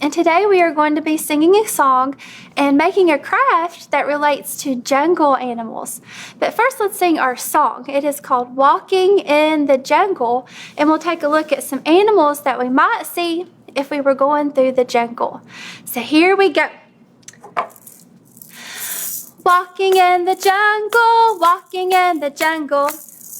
and today we are going to be singing a song and making a craft that relates to jungle animals. But first, let's sing our song. It is called Walking in the Jungle, and we'll take a look at some animals that we might see if we were going through the jungle. So here we go. Walking in the jungle, walking in the jungle.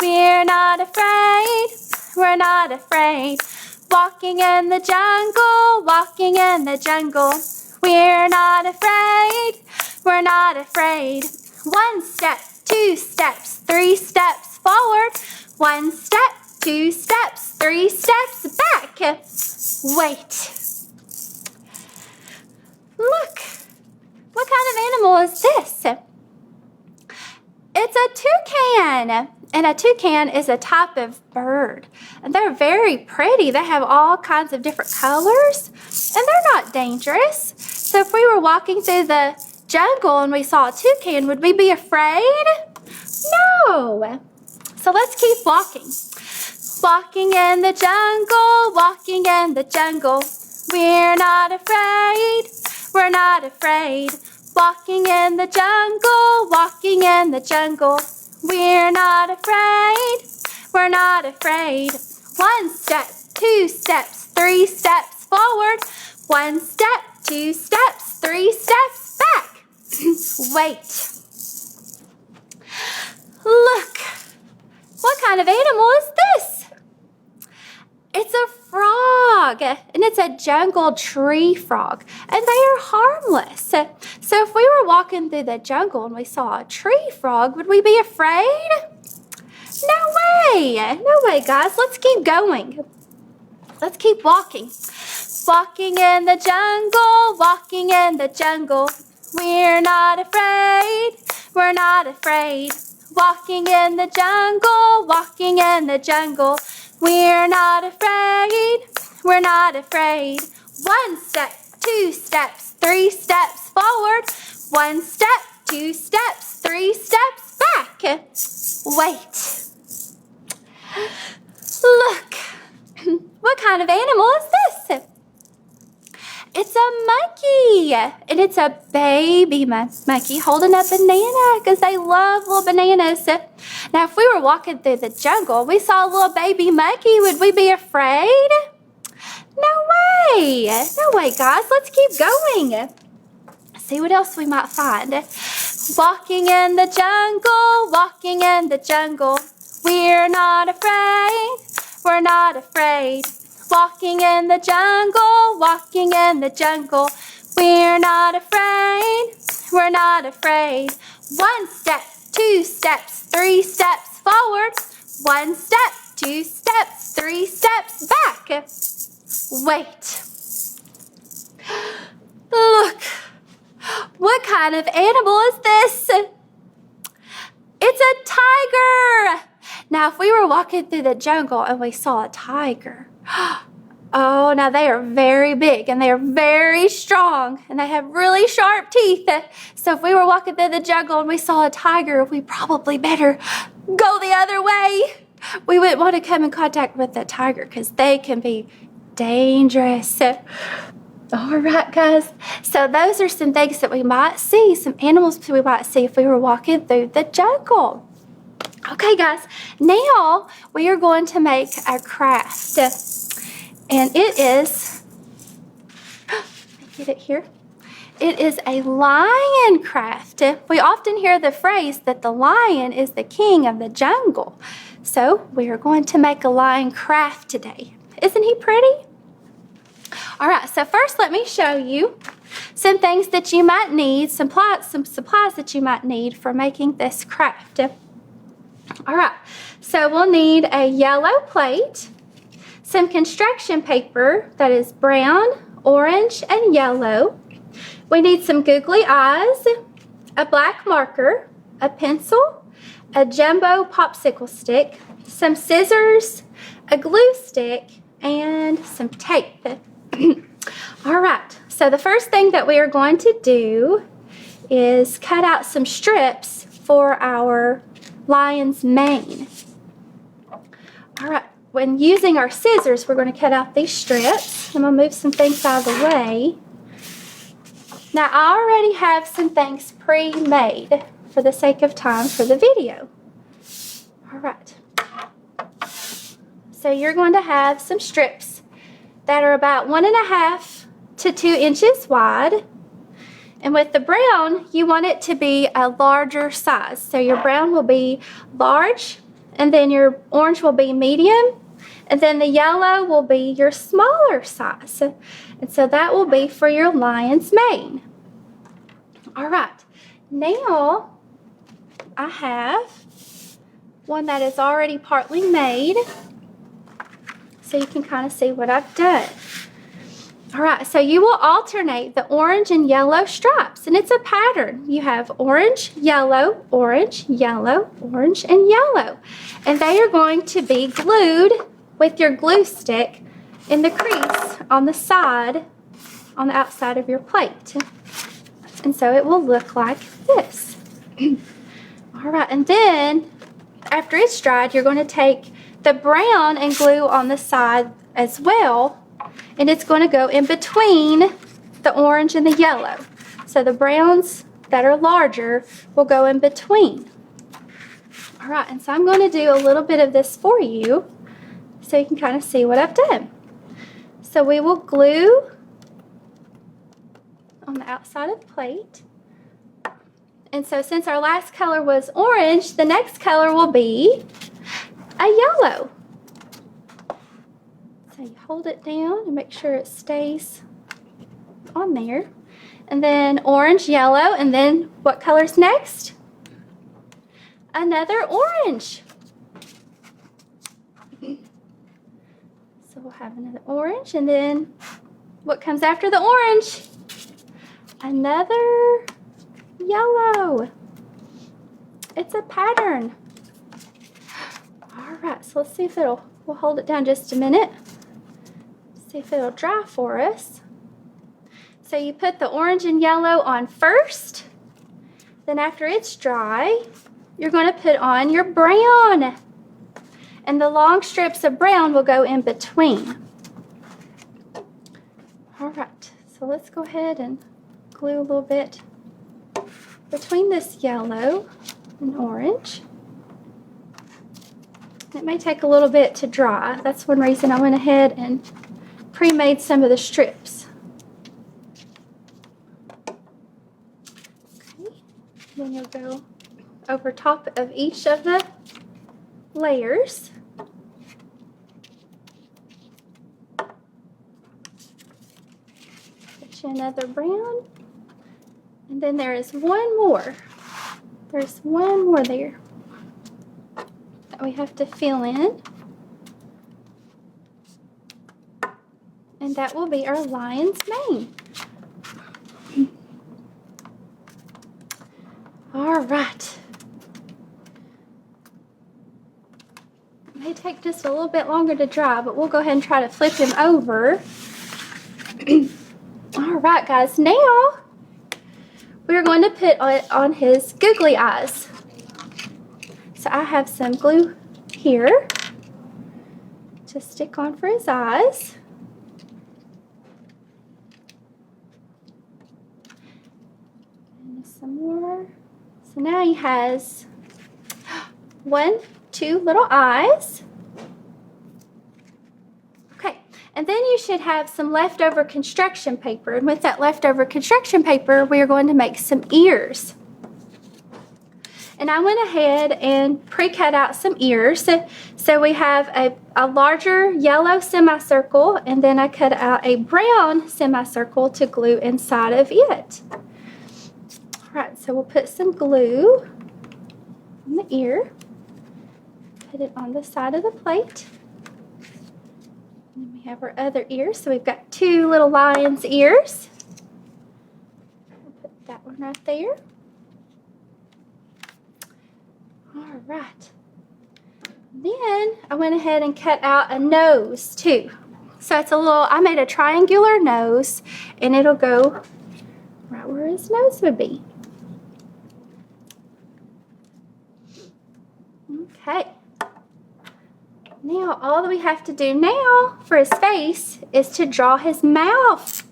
We're not afraid, we're not afraid. Walking in the jungle, walking in the jungle. We're not afraid, we're not afraid. 1 step, 2 steps, 3 steps forward. 1 step, 2 steps, 3 steps back. Wait. Look, what kind of animal is this? It's a toucan. And a toucan is a type of bird. And they're very pretty. They have all kinds of different colors. And they're not dangerous. So if we were walking through the jungle and we saw a toucan, would we be afraid? No. So let's keep walking. Walking in the jungle, walking in the jungle. We're not afraid, we're not afraid. Walking in the jungle, walking in the jungle. We're not afraid, we're not afraid. 1 step, 2 steps, 3 steps forward. 1 step, 2 steps, 3 steps back. Wait. Look, what kind of animal is this? It's a frog, and it's a jungle tree frog, and they are harmless. So if we were walking through the jungle and we saw a tree frog, would we be afraid? No way, guys. Let's keep going. Let's keep walking. Walking in the jungle, walking in the jungle. We're not afraid, we're not afraid. Walking in the jungle, walking in the jungle. We're not afraid, we're not afraid. 1 step, 2 steps, 3 steps forward. 1 step, 2 steps, 3 steps back. Wait. Look, what kind of animal is this? It's a monkey, and it's a baby monkey holding a banana because they love little bananas. Now, if we were walking through the jungle, we saw a little baby monkey, would we be afraid? No way, guys. Let's keep going. See what else we might find. Walking in the jungle, walking in the jungle. We're not afraid, we're not afraid. Walking in the jungle, walking in the jungle. We're not afraid, we're not afraid. 1 step, 2 steps, 3 steps forward. 1 step, 2 steps, 3 steps back. Wait. Look, what kind of animal is this? It's a tiger. Now, if we were walking through the jungle and we saw a tiger, oh, now they are very big and they are very strong and they have really sharp teeth. So if we were walking through the jungle and we saw a tiger, we probably better go the other way. We wouldn't want to come in contact with the tiger because they can be dangerous. All right, guys. So those are some things that we might see, some animals we might see if we were walking through the jungle. Okay, guys, now we are going to make a craft. And it is, let me get it here. It is a lion craft. We often hear the phrase that the lion is the king of the jungle. So we are going to make a lion craft today. Isn't he pretty? All right, so first let me show you some things that you might need, some supplies that you might need for making this craft. All right, so we'll need a yellow plate, some construction paper that is brown, orange, and yellow. We need some googly eyes, a black marker, a pencil, a jumbo popsicle stick, some scissors, a glue stick, and some tape. All right, so the first thing that we are going to do is cut out some strips for our lion's mane. All right, when using our scissors, we're going to cut out these strips. I'm going to move some things out of the way. Now, I already have some things pre-made for the sake of time for the video. All right. So you're going to have some strips that are about 1.5 to 2 inches wide. And with the brown, you want it to be a larger size. So your brown will be large, and then your orange will be medium, and then the yellow will be your smaller size. And so that will be for your lion's mane. All right, now I have one that is already partly made, so you can kind of see what I've done. All right, so you will alternate the orange and yellow stripes, and it's a pattern. You have orange, yellow, orange, yellow, orange, and yellow. And they are going to be glued with your glue stick in the crease on the side, on the outside of your plate. And so it will look like this. All right, and then after it's dried, you're going to take the brown and glue on the side as well, and it's going to go in between the orange and the yellow. So the browns that are larger will go in between. All right, and so I'm going to do a little bit of this for you so you can kind of see what I've done. So we will glue on the outside of the plate. And so since our last color was orange, the next color will be a yellow. So you hold it down and make sure it stays on there. And then orange, yellow, and then what color's next? Another orange. So we'll have another orange, and then what comes after the orange? Another yellow. It's a pattern. All right, so let's see if we'll hold it down just a minute. See if it'll dry for us. So you put the orange and yellow on first. Then after it's dry, you're going to put on your brown. And the long strips of brown will go in between. All right, so let's go ahead and glue a little bit between this yellow and orange. It may take a little bit to dry. That's one reason I went ahead and pre-made some of the strips. Okay, then you'll go over top of each of the layers. Put you another brown. And then there is one more. There's one more there that we have to fill in. And that will be our lion's mane. All right. It may take just a little bit longer to dry, but we'll go ahead and try to flip him over. All right, guys. Now we're going to put on his googly eyes. So I have some glue here to stick on for his eyes. And some more. So now he has 1, 2 little eyes. Okay, and then you should have some leftover construction paper. And with that leftover construction paper, we are going to make some ears. And I went ahead and pre-cut out some ears. So we have a larger yellow semicircle, and then I cut out a brown semicircle to glue inside of it. All right, so we'll put some glue on the ear. Put it on the side of the plate. And then we have our other ears. So we've got 2 little lion's ears. I'll put that one right there. All right. Then I went ahead and cut out a nose too. So it's I made a triangular nose, and it'll go right where his nose would be. Okay. Now, all that we have to do now for his face is to draw his mouth.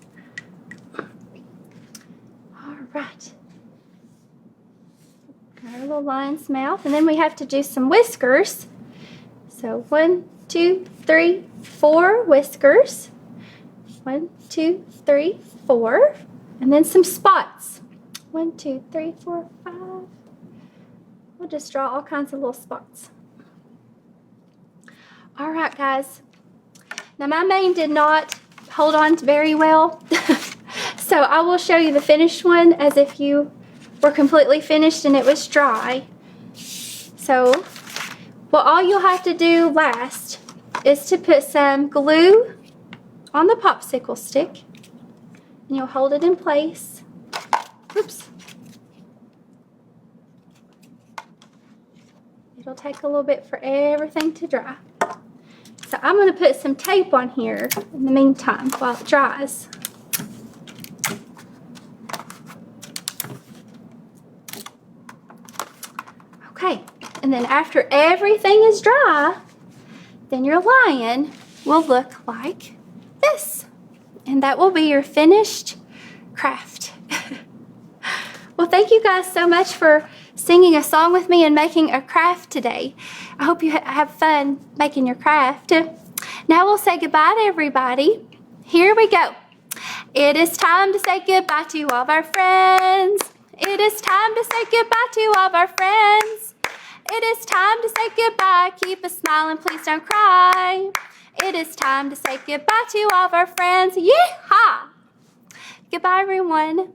All right. Got our little lion's mouth, and then we have to do some whiskers. So 1, 2, 3, 4 whiskers. 1, 2, 3, 4. And then some spots. 1, 2, 3, 4, 5. We'll just draw all kinds of little spots. All right, guys. Now, my mane did not hold on very well. So I will show you the finished one as if you were completely finished and it was dry. So, well, all you'll have to do last is to put some glue on the popsicle stick. And you'll hold it in place. Oops. It'll take a little bit for everything to dry. So I'm going to put some tape on here in the meantime while it dries. Okay, and then after everything is dry, then your lion will look like this. And that will be your finished craft. Well, thank you guys so much for singing a song with me and making a craft today. I hope you have fun making your craft. Now we'll say goodbye to everybody. Here we go. It is time to say goodbye to all of our friends. It is time to say goodbye to all of our friends. It is time to say goodbye. Keep a smile and please don't cry. It is time to say goodbye to all of our friends. Yeehaw! Goodbye, everyone.